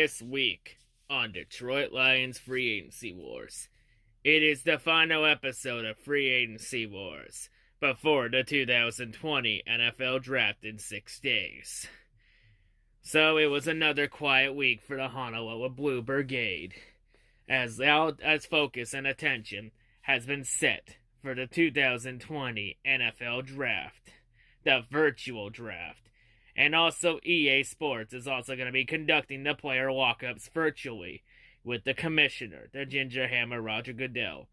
This week on Detroit Lions Free Agency Wars. It is the final episode of Free Agency Wars before the 2020 NFL Draft in 6 days. So it was another quiet week for the Honolulu Blue Brigade, as focus and attention has been set for the 2020 NFL Draft, the virtual draft. And also, EA Sports is also going to be conducting the player walk-ups virtually with the commissioner, the Ginger Hammer Roger Goodell.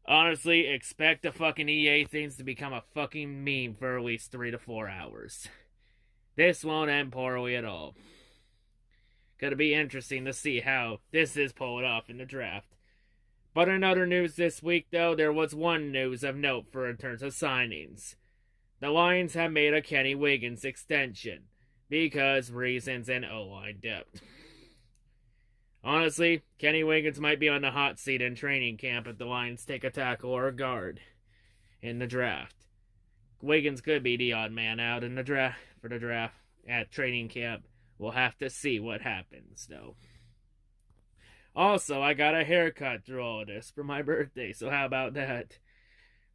Honestly, expect the fucking EA things to become a fucking meme for at least 3 to 4 hours. This won't end poorly at all. Gonna be interesting to see how this is pulled off in the draft. But in other news this week, though, there was one news of note in terms of signings. The Lions have made a Kenny Wiggins extension because reasons and O-line depth. Honestly, Kenny Wiggins might be on the hot seat in training camp if the Lions take a tackle or a guard in the draft. Wiggins could be the odd man out in the draft at training camp. We'll have to see what happens, though. Also, I got a haircut through all of this for my birthday, so how about that?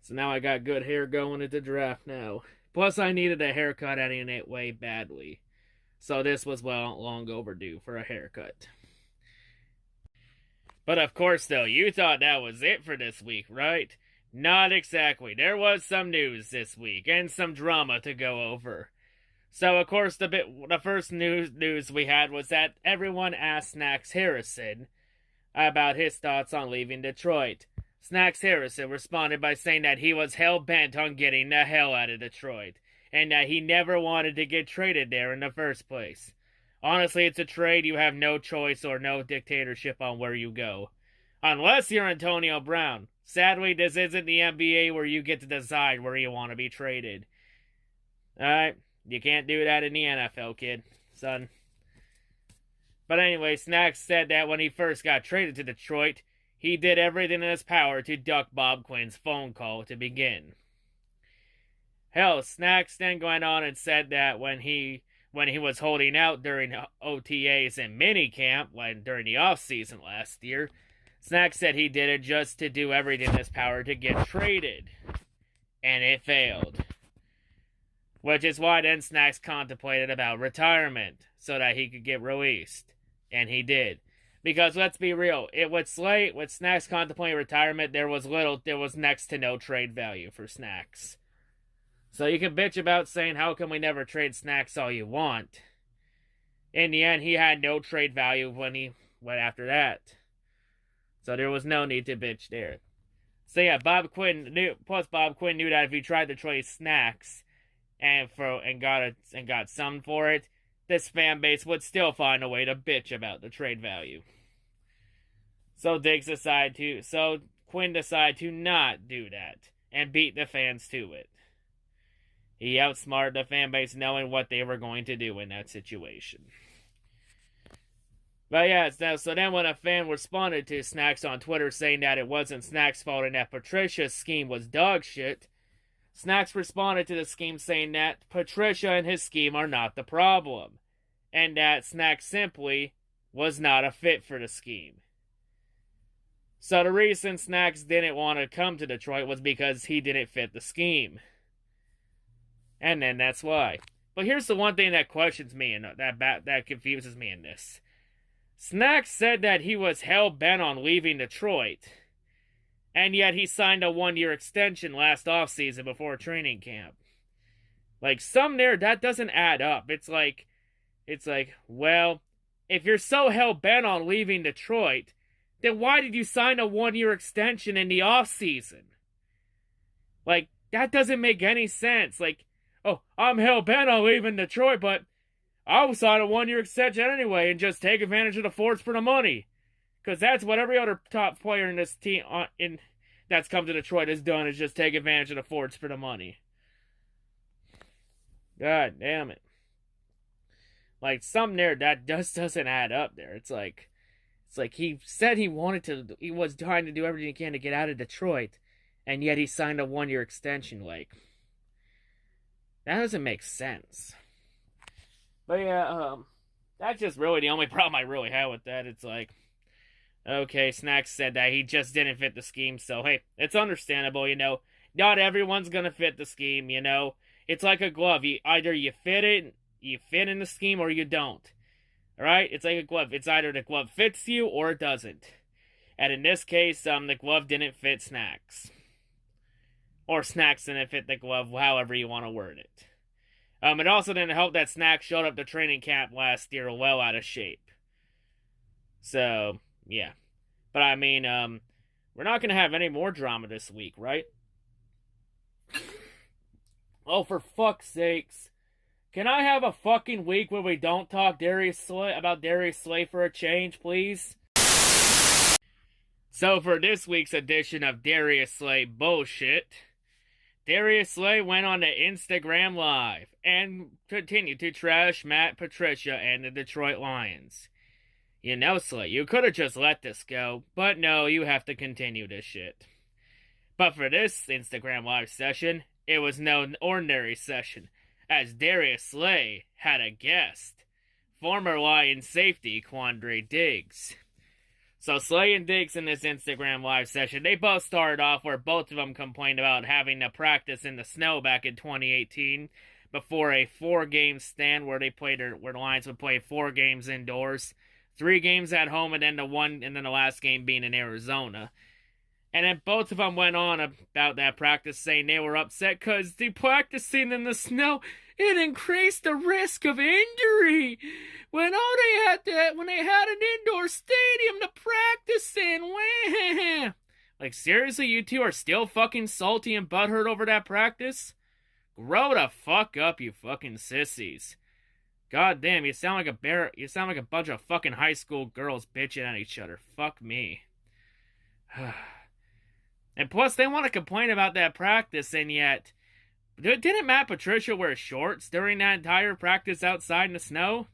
So now I got good hair going at the draft now. Plus, I needed a haircut anyway badly. So this was long overdue for a haircut. But of course, though, you thought that was it for this week, right? Not exactly. There was some news this week and some drama to go over. So, of course, the first news we had was that everyone asked Snacks Harrison about his thoughts on leaving Detroit. Snacks Harrison responded by saying that he was hell-bent on getting the hell out of Detroit, and that he never wanted to get traded there in the first place. Honestly, it's a trade you have no choice or no dictatorship on where you go. Unless you're Antonio Brown. Sadly, this isn't the NBA where you get to decide where you want to be traded. Alright, you can't do that in the NFL, kid, son. But anyway, Snacks said that when he first got traded to Detroit, he did everything in his power to duck Bob Quinn's phone call to begin. Hell, Snacks then went on and said that when he was holding out during OTAs and minicamp, during the offseason last year, Snacks said he did it just to do everything in his power to get traded. And it failed. Which is why then Snacks contemplated about retirement, so that he could get released. And he did. Because let's be real, with Snacks contemplating retirement, there was next to no trade value for Snacks. So you can bitch about saying, how come we never trade Snacks all you want? In the end, he had no trade value when he went after that. So there was no need to bitch there. So yeah, Bob Quinn knew that if he tried to trade Snacks and got some for it, this fan base would still find a way to bitch about the trade value. So Quinn decided to not do that and beat the fans to it. He outsmarted the fan base knowing what they were going to do in that situation. But yeah, so then when a fan responded to Snacks on Twitter saying that it wasn't Snacks' fault and that Patricia's scheme was dog shit, Snacks responded to the scheme saying that Patricia and his scheme are not the problem, and that Snacks simply was not a fit for the scheme. So the reason Snacks didn't want to come to Detroit was because he didn't fit the scheme. And then that's why. But here's the one thing that questions me and that confuses me in this. Snacks said that he was hell-bent on leaving Detroit, and yet he signed a 1-year extension last offseason before training camp. That doesn't add up. It's like, well, if you're so hell-bent on leaving Detroit, then why did you sign a 1-year extension in the offseason? That doesn't make any sense. Oh, I'm hell-bent on leaving Detroit, but I'll sign a 1-year extension anyway and just take advantage of the force for the money. Because that's what every other top player in this team that's come to Detroit has done, is just take advantage of the force for the money. God damn it. Something there that just doesn't add up there. It's like he said he was trying to do everything he can to get out of Detroit, and yet he signed a 1-year extension. That doesn't make sense. But yeah, that's just really the only problem I really had with that. It's like, okay, Snacks said that he just didn't fit the scheme, so hey, it's understandable, you know. Not everyone's gonna fit the scheme, you know. It's like a glove. Either you fit in the scheme, or you don't. Alright? It's like a glove. It's either the glove fits you or it doesn't. And in this case, the glove didn't fit Snacks. Or Snacks didn't fit the glove, however you want to word it. It also didn't help that Snacks showed up to training camp last year well out of shape. So, yeah. But I mean, we're not gonna have any more drama this week, right? Oh, for fuck's sakes. Can I have a fucking week where we don't talk about Darius Slay for a change, please? So for this week's edition of Darius Slay bullshit, Darius Slay went on to Instagram Live and continued to trash Matt Patricia and the Detroit Lions. You know, Slay, you could have just let this go, but no, you have to continue this shit. But for this Instagram Live session, it was no ordinary session, as Darius Slay had a guest, former Lions safety Quandre Diggs. So Slay and Diggs in this Instagram Live session, they both started off where both of them complained about having to practice in the snow back in 2018 before a 4-game stand where the Lions would play 4 games indoors, 3 games at home, and then the last game being in Arizona. And then both of them went on about that practice, saying they were upset because the practicing in the snow, it increased the risk of injury. When they had an indoor stadium to practice in. Like, seriously, you two are still fucking salty and butthurt over that practice? Grow the fuck up, you fucking sissies. God damn, you sound like a bunch of fucking high school girls bitching at each other. Fuck me. And plus, they want to complain about that practice, and yet, didn't Matt Patricia wear shorts during that entire practice outside in the snow?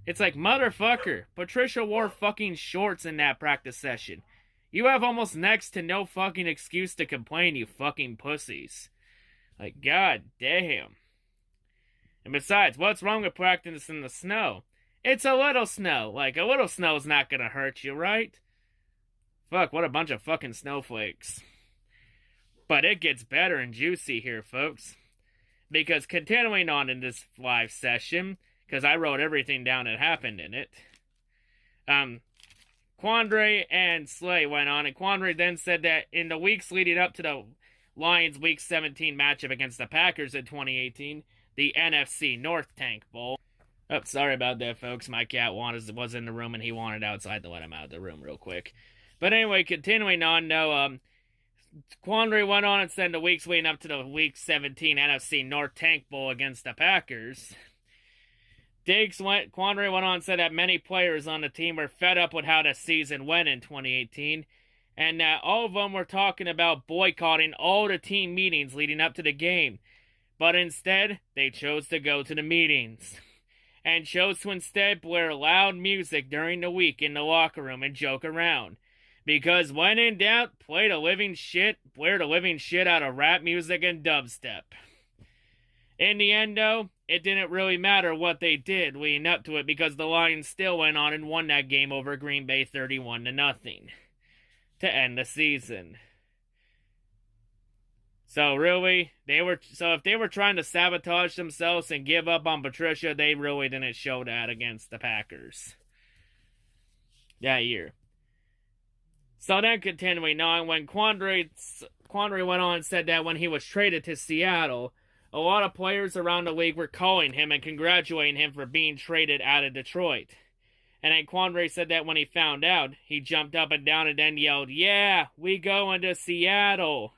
It's like, motherfucker, Patricia wore fucking shorts in that practice session. You have almost next to no fucking excuse to complain, you fucking pussies. Like, god damn. And besides, what's wrong with practicing in the snow? It's a little snow. Like, a little snow's not gonna hurt you, right? Fuck, what a bunch of fucking snowflakes. But it gets better and juicy here, folks. Because continuing on in this live session, because I wrote everything down that happened in it, Quandre and Slay went on, and Quandre then said that in the weeks leading up to the Lions Week 17 matchup against the Packers in 2018, the NFC North Tank Bowl. Oh, sorry about that, folks. My cat was in the room, and he wanted outside to let him out of the room real quick. But anyway, continuing on, Quandre went on and said in the weeks leading up to the Week 17 NFC North Tank Bowl against the Packers, Quandre went on and said that many players on the team were fed up with how the season went in 2018, and that all of them were talking about boycotting all the team meetings leading up to the game. But instead, they chose to go to the meetings, and chose to instead blare loud music during the week in the locker room and joke around. Because when in doubt, blare the living shit out of rap music and dubstep. In the end, though, it didn't really matter what they did leading up to it, because the Lions still went on and won that game over Green Bay 31-0 to end the season. So really, if they were trying to sabotage themselves and give up on Patricia, they really didn't show that against the Packers that year. So then continuing on, when Quandre went on and said that when he was traded to Seattle, a lot of players around the league were calling him and congratulating him for being traded out of Detroit. And then Quandre said that when he found out, he jumped up and down and then yelled, "Yeah, we going to Seattle."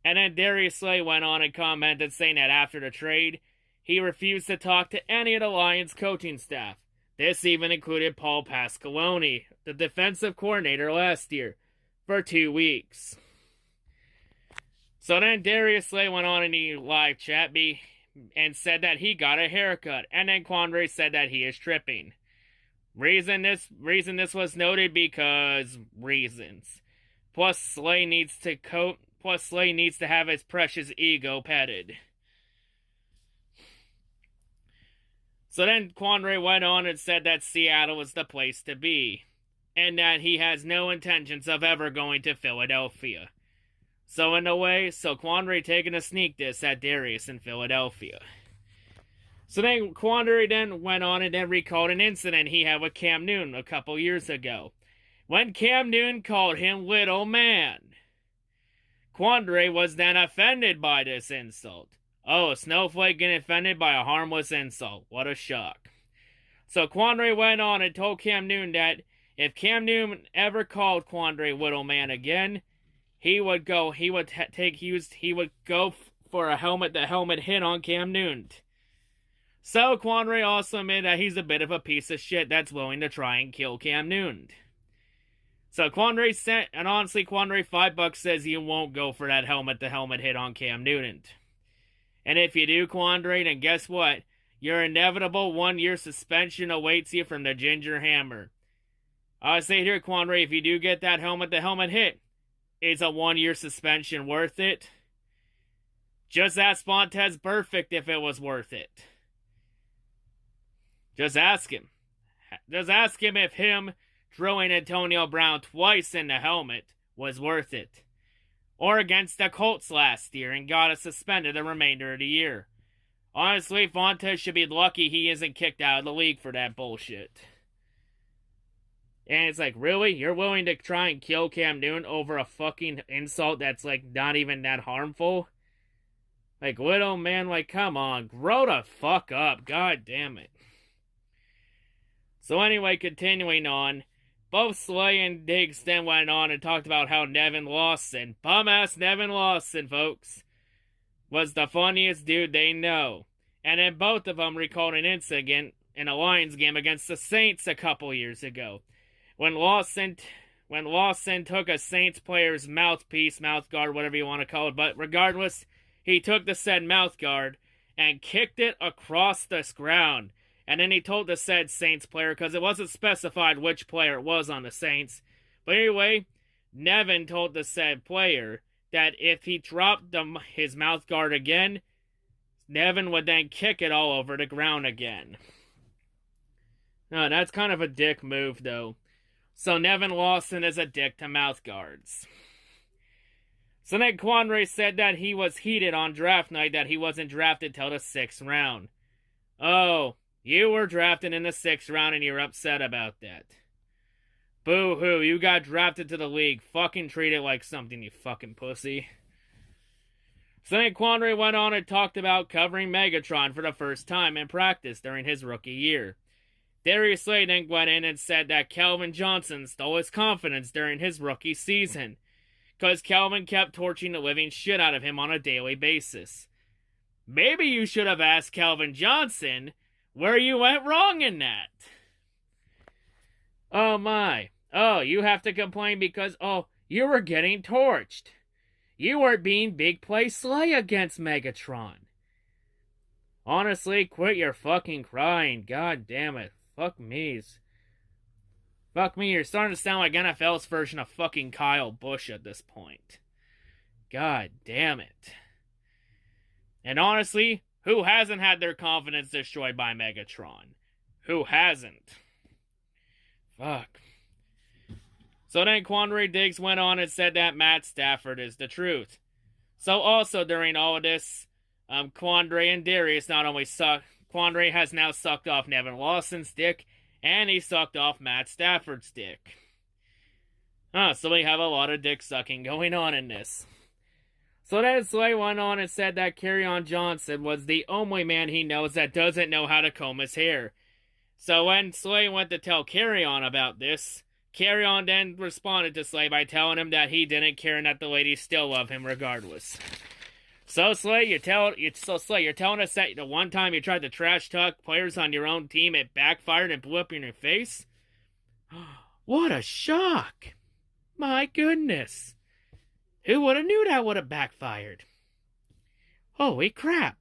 And then Darius Slay went on and commented saying that after the trade, he refused to talk to any of the Lions coaching staff. This even included Paul Pasqualoni, the defensive coordinator last year, for 2 weeks. So then Darius Slay went on in the live chat and said that he got a haircut, and then Quandre said that he is tripping. Reason this was noted because reasons. Plus Slay needs to have his precious ego petted. So then Quandary went on and said that Seattle was the place to be, and that he has no intentions of ever going to Philadelphia. So in a way, Quandary taking a sneak diss at Darius in Philadelphia. So then Quandary then went on and then recalled an incident he had with Cam Newton a couple years ago, when Cam Newton called him little man. Quandary was then offended by this insult. Oh, a snowflake getting offended by a harmless insult. What a shock. So Quandary went on and told Cam Newton that if Cam Newton ever called Quandary little man again, he would go for a helmet-to-helmet hit on Cam Newton. So Quandary also admitted that he's a bit of a piece of shit that's willing to try and kill Cam Newton. So Quandary sent, and honestly, Quandary $5 says you won't go for that helmet-to-helmet hit on Cam Newton. And if you do, Quandary, then guess what? Your inevitable 1-year suspension awaits you from the Ginger Hammer. I say here, Quandary, if you do get that helmet-to-helmet hit, is a 1-year suspension worth it? Just ask Montez Perfect if it was worth it. Just ask him. Just ask him if him drilling Antonio Brown twice in the helmet was worth it. Or against the Colts last year and got us suspended the remainder of the year. Honestly, Fontes should be lucky he isn't kicked out of the league for that bullshit. And it's like, really? You're willing to try and kill Cam Newton over a fucking insult that's, like, not even that harmful? Like, little man, like, come on. Grow the fuck up. God damn it. So anyway, continuing on. Both Slay and Diggs then went on and talked about how Nevin Lawson, bum-ass Nevin Lawson, folks, was the funniest dude they know. And then both of them recalled an incident in a Lions game against the Saints a couple years ago. When Lawson took a Saints player's mouthpiece, mouthguard, whatever you want to call it, but regardless, he took the said mouthguard and kicked it across the ground. And then he told the said Saints player, because it wasn't specified which player it was on the Saints. But anyway, Nevin told the said player that if he dropped his mouthguard again, Nevin would then kick it all over the ground again. Now, that's kind of a dick move, though. So Nevin Lawson is a dick to mouthguards. So then Quandary said that he was heated on draft night that he wasn't drafted till the 6th round. Oh, you were drafted in the 6th round and you're upset about that. Boo-hoo, you got drafted to the league. Fucking treat it like something, you fucking pussy. So then Quandary went on and talked about covering Megatron for the first time in practice during his rookie year. Darius then went in and said that Calvin Johnson stole his confidence during his rookie season, because Calvin kept torching the living shit out of him on a daily basis. Maybe you should have asked Calvin Johnson where you went wrong in that. Oh my. Oh, you have to complain because, you were getting torched. You were being big play Slay against Megatron. Honestly, quit your fucking crying. God damn it. Fuck me. Fuck me, you're starting to sound like NFL's version of fucking Kyle Busch at this point. God damn it. And honestly, who hasn't had their confidence destroyed by Megatron? Who hasn't? Fuck. So then Quandary Diggs went on and said that Matt Stafford is the truth. So also during all of this, Quandary and Darius not only Quandary has now sucked off Nevin Lawson's dick, and he sucked off Matt Stafford's dick. So we have a lot of dick sucking going on in this. So then Slay went on and said that Kerryon Johnson was the only man he knows that doesn't know how to comb his hair. So when Slay went to tell Kerryon about this, Kerryon then responded to Slay by telling him that he didn't care and that the ladies still love him regardless. So Slay, you're telling us that the one time you tried to trash talk players on your own team, it backfired and blew up in your face? What a shock! My goodness! Who would have knew that would have backfired? Holy crap!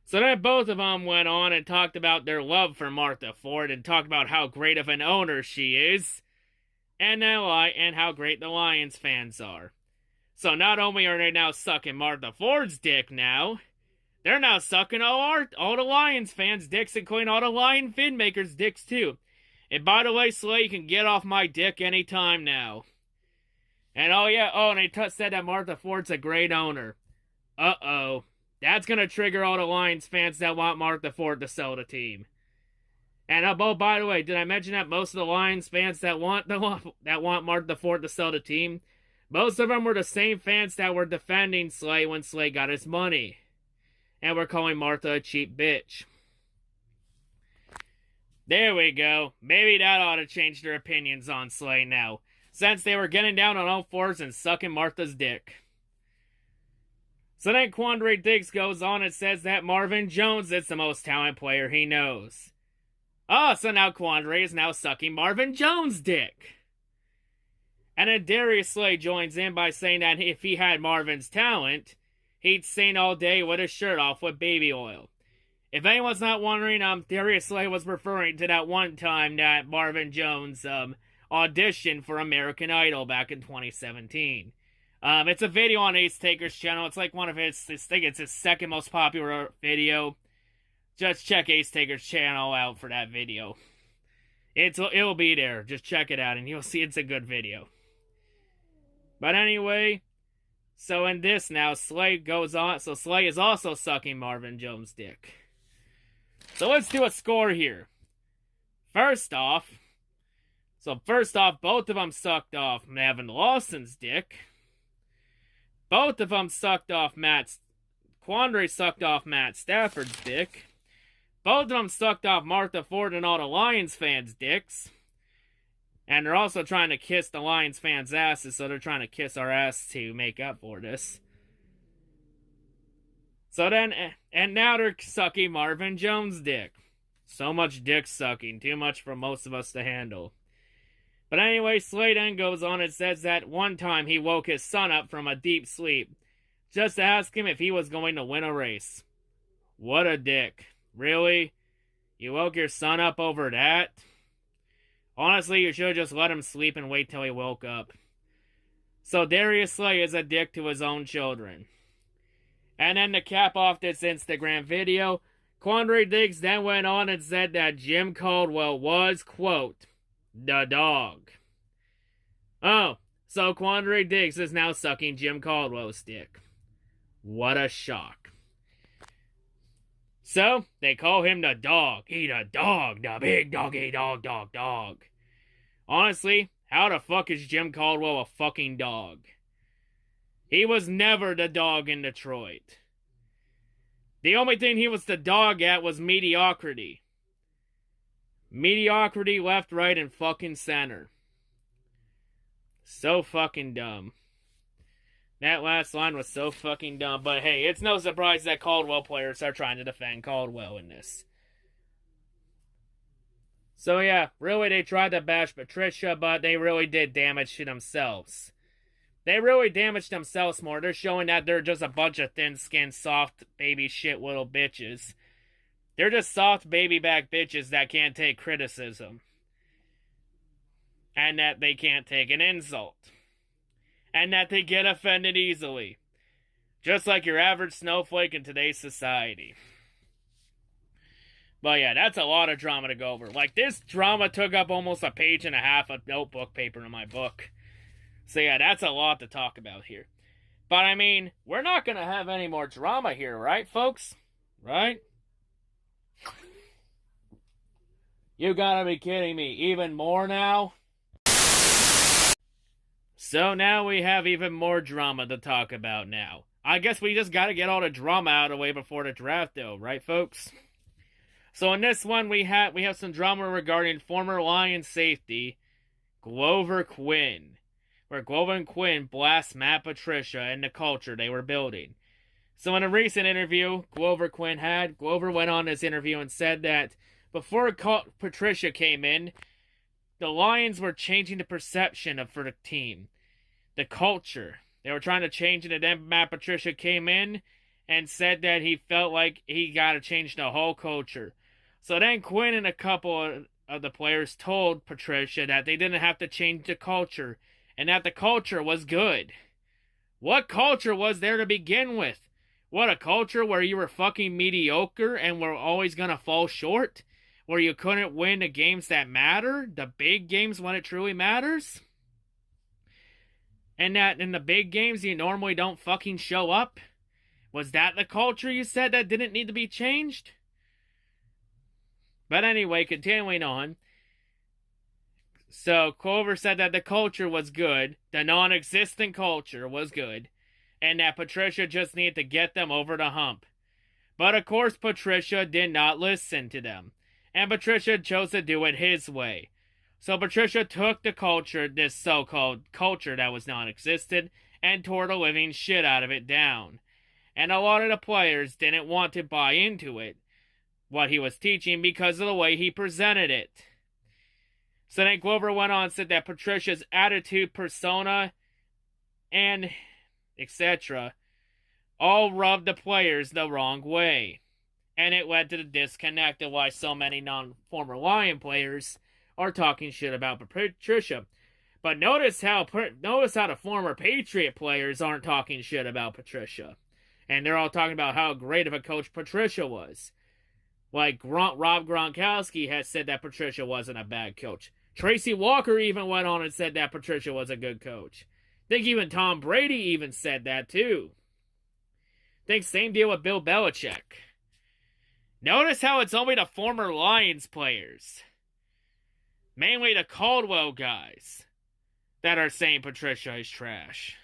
So then both of them went on and talked about their love for Martha Ford and talked about how great of an owner she is, and how great the Lions fans are. So not only are they now sucking Martha Ford's dick now, they're now sucking all the Lions fans' dicks, including all the Lion fin makers' dicks, too. And by the way, Slay, you can get off my dick anytime now. And and they said that Martha Ford's a great owner. Uh-oh. That's gonna trigger all the Lions fans that want Martha Ford to sell the team. And by the way, did I mention that most of the Lions fans that want Martha Ford to sell the team, most of them were the same fans that were defending Slay when Slay got his money. And we're calling Martha a cheap bitch. There we go. Maybe that ought to change their opinions on Slay now, since they were getting down on all fours and sucking Martha's dick. So then Quandary Diggs goes on and says that Marvin Jones is the most talented player he knows. So now Quandary is now sucking Marvin Jones' dick. And then Darius Slay joins in by saying that if he had Marvin's talent, he'd sing all day with his shirt off with baby oil. If anyone's not wondering, Darius Slay was referring to that one time that Marvin Jones auditioned for American Idol back in 2017. It's a video on Ace Taker's channel. It's like one of his, I think it's his second most popular video. Just check Ace Taker's channel out for that video. It'll be there. Just check it out and you'll see it's a good video. But anyway, so in this now, Slay goes on. So Slay is also sucking Marvin Jones' dick. So let's do a score here. First off, both of them sucked off Mavin Lawson's dick. Both of them sucked off Quandary sucked off Matt Stafford's dick. Both of them sucked off Martha Ford and all the Lions fans' dicks. And they're also trying to kiss the Lions fans' asses, so they're trying to kiss our ass to make up for this. So then, and now they're sucking Marvin Jones' dick. So much dick sucking, too much for most of us to handle. But anyway, Slay then goes on and says that one time he woke his son up from a deep sleep just to ask him if he was going to win a race. What a dick. Really? You woke your son up over that? Honestly, you should have just let him sleep and wait till he woke up. So Darius Slay is a dick to his own children. And then to cap off this Instagram video, Quandary Diggs then went on and said that Jim Caldwell was, quote, the dog. Oh, so Quandary Diggs is now sucking Jim Caldwell's dick. What a shock. So, they call him the dog. He the dog, the big doggy dog. Honestly, how the fuck is Jim Caldwell a fucking dog? He was never the dog in Detroit. The only thing he was the dog at was mediocrity. Mediocrity left, right, and fucking center. So fucking dumb. That last line was so fucking dumb. But hey, it's no surprise that Caldwell players are trying to defend Caldwell in this. So yeah, really they tried to bash Patricia, but they really did damage to themselves. They really damaged themselves more. They're showing that they're just a bunch of thin-skinned, soft, baby shit little bitches. They're just soft, baby-back bitches that can't take criticism. And that they can't take an insult. And that they get offended easily. Just like your average snowflake in today's society. But yeah, that's a lot of drama to go over. Like, this drama took up almost a page and a half of notebook paper in my book. So yeah, that's a lot to talk about here. But I mean, we're not going to have any more drama here, right, folks? Right? You gotta be kidding me. Even more now? So now we have even more drama to talk about now. I guess we just gotta get all the drama out of the way before the draft, though, right, folks? So in this one, we have some drama regarding former Lions safety, Glover Quinn. Where Glover Quinn blasts Matt Patricia and the culture they were building. So in a recent interview Glover went on this interview and said that before Patricia came in, the Lions were changing the perception for the team. The culture. They were trying to change it, and then Matt Patricia came in and said that he felt like he got to change the whole culture. So then Quinn and a couple of the players told Patricia that they didn't have to change the culture, and that the culture was good. What culture was there to begin with? What, a culture where you were fucking mediocre and were always gonna fall short? Where you couldn't win the games that matter? The big games when it truly matters? And that in the big games you normally don't fucking show up? Was that the culture you said that didn't need to be changed? But anyway, continuing on. So, Clover said that the culture was good, the non-existent culture was good, and that Patricia just needed to get them over the hump. But of course, Patricia did not listen to them, and Patricia chose to do it his way. So Patricia took the culture, this so-called culture that was non-existent, and tore the living shit out of it down. And a lot of the players didn't want to buy into it, what he was teaching, because of the way he presented it. So then Glover went on and said that Patricia's attitude, persona, and etc. all rubbed the players the wrong way. And it led to the disconnect of why so many non-former Lion players are talking shit about Patricia. But notice how the former Patriot players aren't talking shit about Patricia. And they're all talking about how great of a coach Patricia was. Like Rob Gronkowski has said that Patricia wasn't a bad coach. Tracy Walker even went on and said that Patricia was a good coach. I think even Tom Brady even said that too. I think same deal with Bill Belichick. Notice how it's only the former Lions players, mainly the Caldwell guys, that are saying Patricia is trash.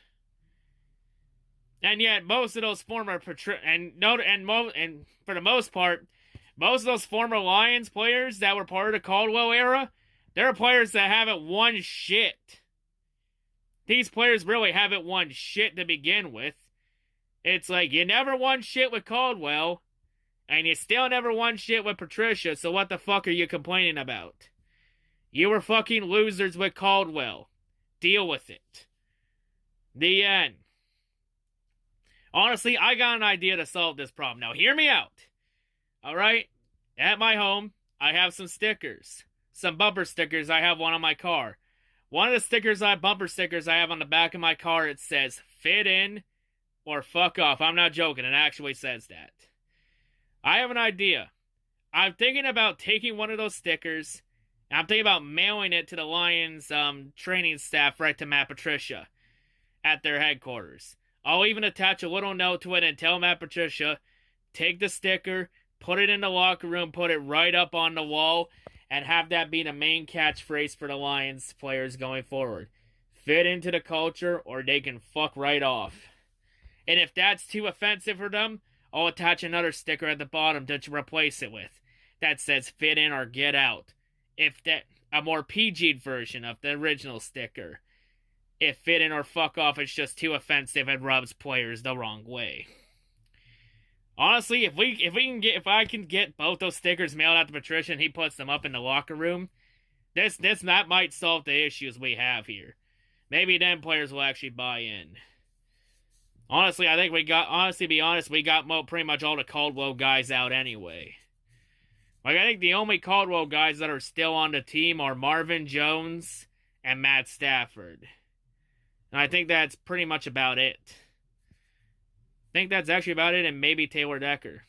And yet most of those former for the most part, most of those former Lions players that were part of the Caldwell era, they're players that haven't won shit. These players really haven't won shit to begin with. It's like, you never won shit with Caldwell, and you still never won shit with Patricia, so what the fuck are you complaining about? You were fucking losers with Caldwell. Deal with it. The end. Honestly, I got an idea to solve this problem. Now, hear me out. Alright? At my home, I have some stickers. Some bumper stickers. I have one on my car. One of the bumper stickers I have on the back of my car, it says, fit in or fuck off. I'm not joking. It actually says that. I have an idea. I'm thinking about taking one of those stickers, and I'm thinking about mailing it to the Lions training staff right to Matt Patricia at their headquarters. I'll even attach a little note to it and tell Matt Patricia, take the sticker, put it in the locker room, put it right up on the wall, and have that be the main catchphrase for the Lions players going forward. Fit into the culture, or they can fuck right off. And if that's too offensive for them, I'll attach another sticker at the bottom to replace it with that says fit in or get out. If that, a more PG version of the original sticker. If fit in or fuck off is just too offensive and rubs players the wrong way. Honestly, if I can get both those stickers mailed out to Patricia and he puts them up in the locker room, that might solve the issues we have here. Maybe then players will actually buy in. Honestly, I think we got pretty much all the Caldwell guys out anyway. Like, I think the only Caldwell guys that are still on the team are Marvin Jones and Matt Stafford. And I think that's pretty much about it. I think that's actually about it, and maybe Taylor Decker.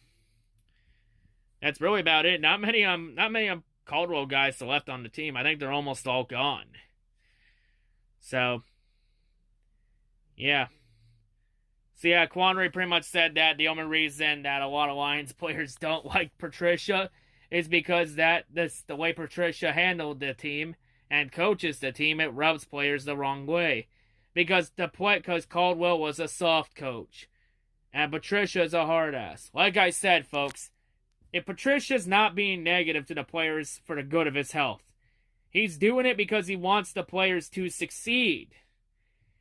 That's really about it. Not many Caldwell guys left on the team. I think they're almost all gone. So, yeah. So yeah, Quandary pretty much said that the only reason that a lot of Lions players don't like Patricia is because the way Patricia handled the team and coaches the team, it rubs players the wrong way. Because Caldwell was a soft coach. And Patricia's a hard ass. Like I said, folks, if Patricia's not being negative to the players for the good of his health, he's doing it because he wants the players to succeed.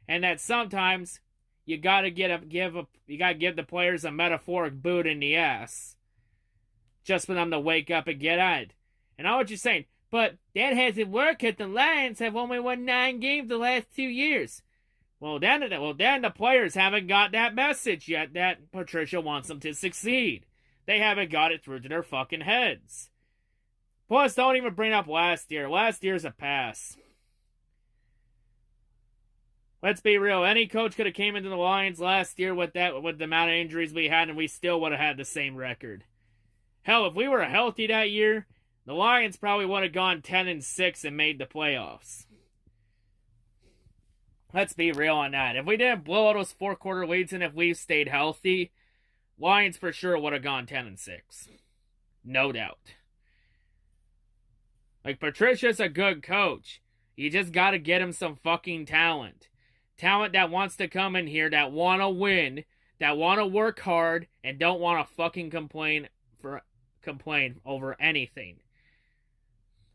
And that sometimes you gotta give the players a metaphoric boot in the ass. Just for them to wake up and get on it. And I know what you're saying, but that hasn't worked because the Lions have only won 9 games the last 2 years. Well, then the players haven't got that message yet that Patricia wants them to succeed. They haven't got it through to their fucking heads. Plus, don't even bring up last year. Last year's a pass. Let's be real. Any coach could have came into the Lions last year with the amount of injuries we had, and we still would have had the same record. Hell, if we were healthy that year, the Lions probably would have gone 10-6 and made the playoffs. Let's be real on that. If we didn't blow all those four-quarter leads and if we stayed healthy, Lions for sure would have gone 10-6. No doubt. Like, Patricia's a good coach. You just gotta get him some fucking talent. Talent that wants to come in here, that wanna win, that wanna work hard, and don't wanna fucking complain over anything.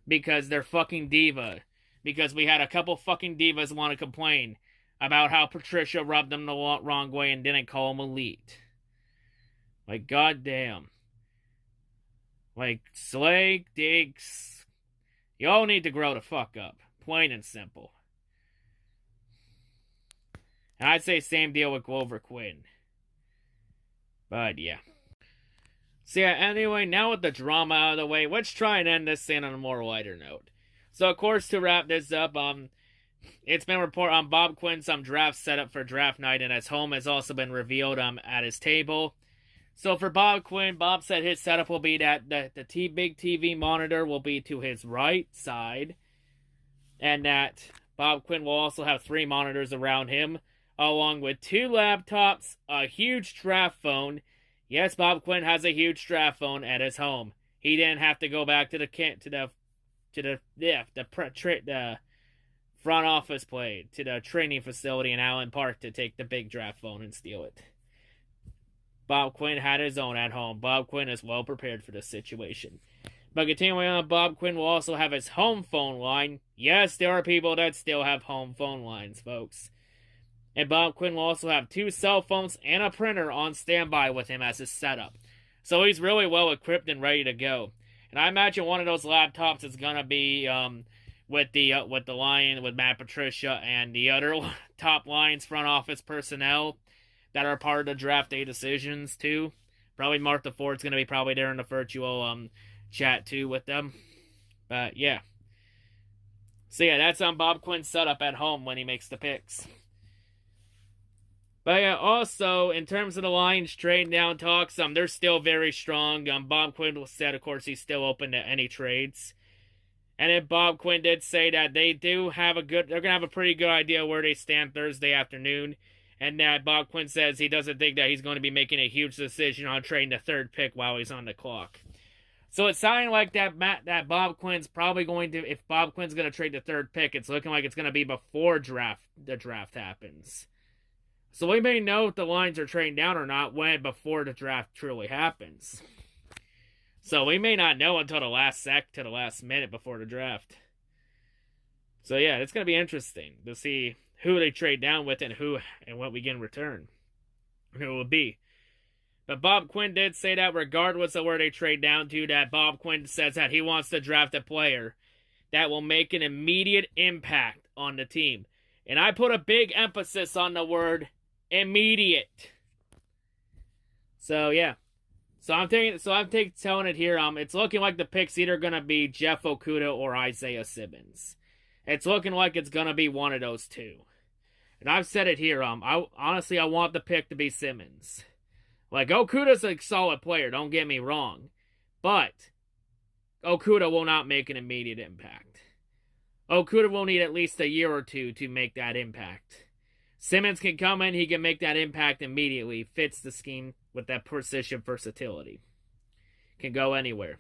Because they're fucking diva. Because we had a couple fucking divas want to complain about how Patricia rubbed them the wrong way and didn't call them elite. Like, goddamn. Like, Slade, Diggs, you all need to grow the fuck up. Plain and simple. And I'd say same deal with Glover Quinn. But, yeah. So, yeah, anyway, now with the drama out of the way, let's try and end this thing on a more lighter note. So, of course, to wrap this up, it's been reported on Bob Quinn some draft setup for draft night, and his home has also been revealed at his table. So, for Bob Quinn, Bob said his setup will be that the big TV monitor will be to his right side, and that Bob Quinn will also have 3 monitors around him, along with 2 laptops, a huge draft phone. Yes, Bob Quinn has a huge draft phone at his home. He didn't have to go back to the front office play, to the training facility in Allen Park to take the big draft phone and steal it. Bob Quinn had his own at home. Bob Quinn is well prepared for this situation. But continuing on, Bob Quinn will also have his home phone line. Yes, there are people that still have home phone lines, folks. And Bob Quinn will also have 2 cell phones and a printer on standby with him as his setup. So he's really well equipped and ready to go. And I imagine one of those laptops is gonna be with the Lion, with Matt Patricia and the other top Lions front office personnel that are part of the draft day decisions too. Probably Martha Ford's gonna be probably there in the virtual chat too with them. But yeah. So yeah, that's on Bob Quinn's setup at home when he makes the picks. But yeah, also, in terms of the Lions trade down talks, they're still very strong. Bob Quinn said, of course, he's still open to any trades. And then Bob Quinn did say that they're going to have a pretty good idea where they stand Thursday afternoon. And that Bob Quinn says he doesn't think that he's going to be making a huge decision on trading the 3rd pick while he's on the clock. So it's sounding like that Bob Quinn's probably going to, if Bob Quinn's going to trade the 3rd pick, it's looking like it's going to be before the draft happens. So we may know if the Lions are trading down or not before the draft truly happens. So we may not know until the last minute before the draft. So yeah, it's going to be interesting to see who they trade down with and what we get in return. Who it will be. But Bob Quinn did say that regardless of where they trade down to, that Bob Quinn says that he wants to draft a player that will make an immediate impact on the team. And I put a big emphasis on the word immediate. So yeah. telling it here. It's looking like the pick's either gonna be Jeff Okudah or Isaiah Simmons. It's looking like it's gonna be one of those two. And I've said it here. I want the pick to be Simmons. Like, Okudah's a solid player, don't get me wrong. But Okudah will not make an immediate impact. Okudah will need at least a year or two to make that impact. Simmons can come in, he can make that impact immediately. Fits the scheme with that precision versatility. Can go anywhere.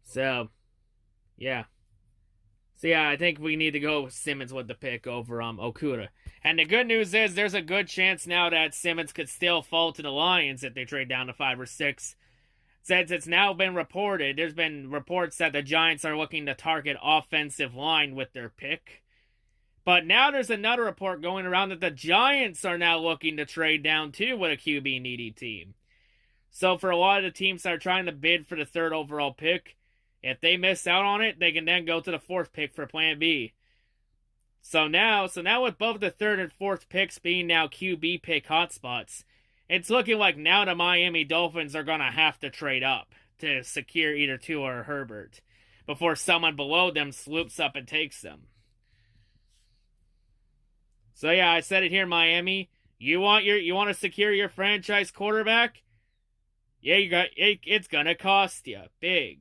So, yeah. So, yeah, I think we need to go with Simmons with the pick over Okudah. And the good news is there's a good chance now that Simmons could still fall to the Lions if they trade down to 5 or 6. Since it's now been reported, there's been reports that the Giants are looking to target offensive line with their pick. But now there's another report going around that the Giants are now looking to trade down too with a QB-needy team. So for a lot of the teams that are trying to bid for the 3rd overall pick, if they miss out on it, they can then go to the 4th pick for Plan B. So now with both the 3rd and 4th picks being now QB pick hotspots, it's looking like now the Miami Dolphins are going to have to trade up to secure either Tua or Herbert before someone below them swoops up and takes them. So yeah, I said it here, Miami. You want to secure your franchise quarterback? Yeah, it's gonna cost you big.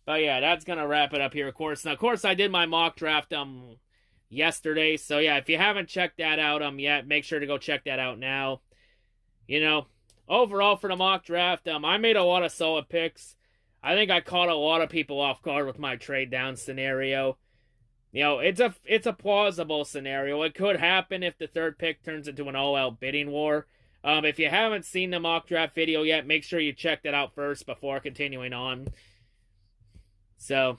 But yeah, that's gonna wrap it up here. Of course, now of course I did my mock draft yesterday. So yeah, if you haven't checked that out yet, make sure to go check that out now. You know, overall for the mock draft, I made a lot of solid picks. I think I caught a lot of people off guard with my trade down scenario. You know, it's a plausible scenario. It could happen if the third pick turns into an all-out bidding war. If you haven't seen the mock draft video yet, make sure you check that out first before continuing on. So,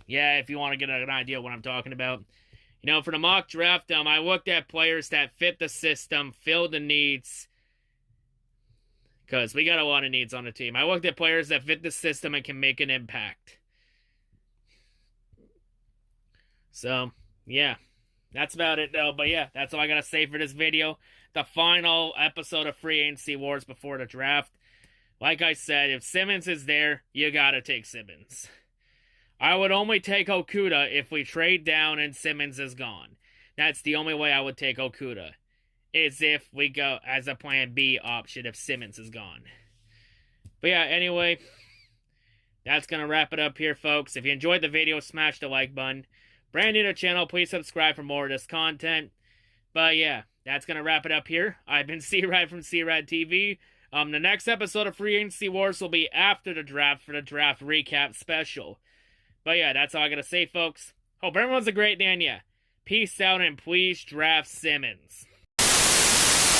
yeah, if you want to get an idea of what I'm talking about. You know, for the mock draft, I looked at players that fit the system, fill the needs, because we got a lot of needs on the team. I looked at players that fit the system and can make an impact. So, yeah, that's about it, though. But yeah, that's all I gotta say for this video. The final episode of Free Agency Wars before the draft. Like I said, if Simmons is there, you gotta take Simmons. I would only take Okuda if we trade down and Simmons is gone. That's the only way I would take Okuda. Is if we go as a plan B option if Simmons is gone. But yeah, anyway, that's gonna wrap it up here, folks. If you enjoyed the video, smash the like button. Brand new to the channel, please subscribe for more of this content. But yeah, that's going to wrap it up here. I've been C-Rad from C-RadTV. The next episode of Free Agency Wars will be after the draft for the draft recap special. But yeah, that's all I got to say, folks. Hope everyone's a great day, and yeah, peace out and please draft Simmons.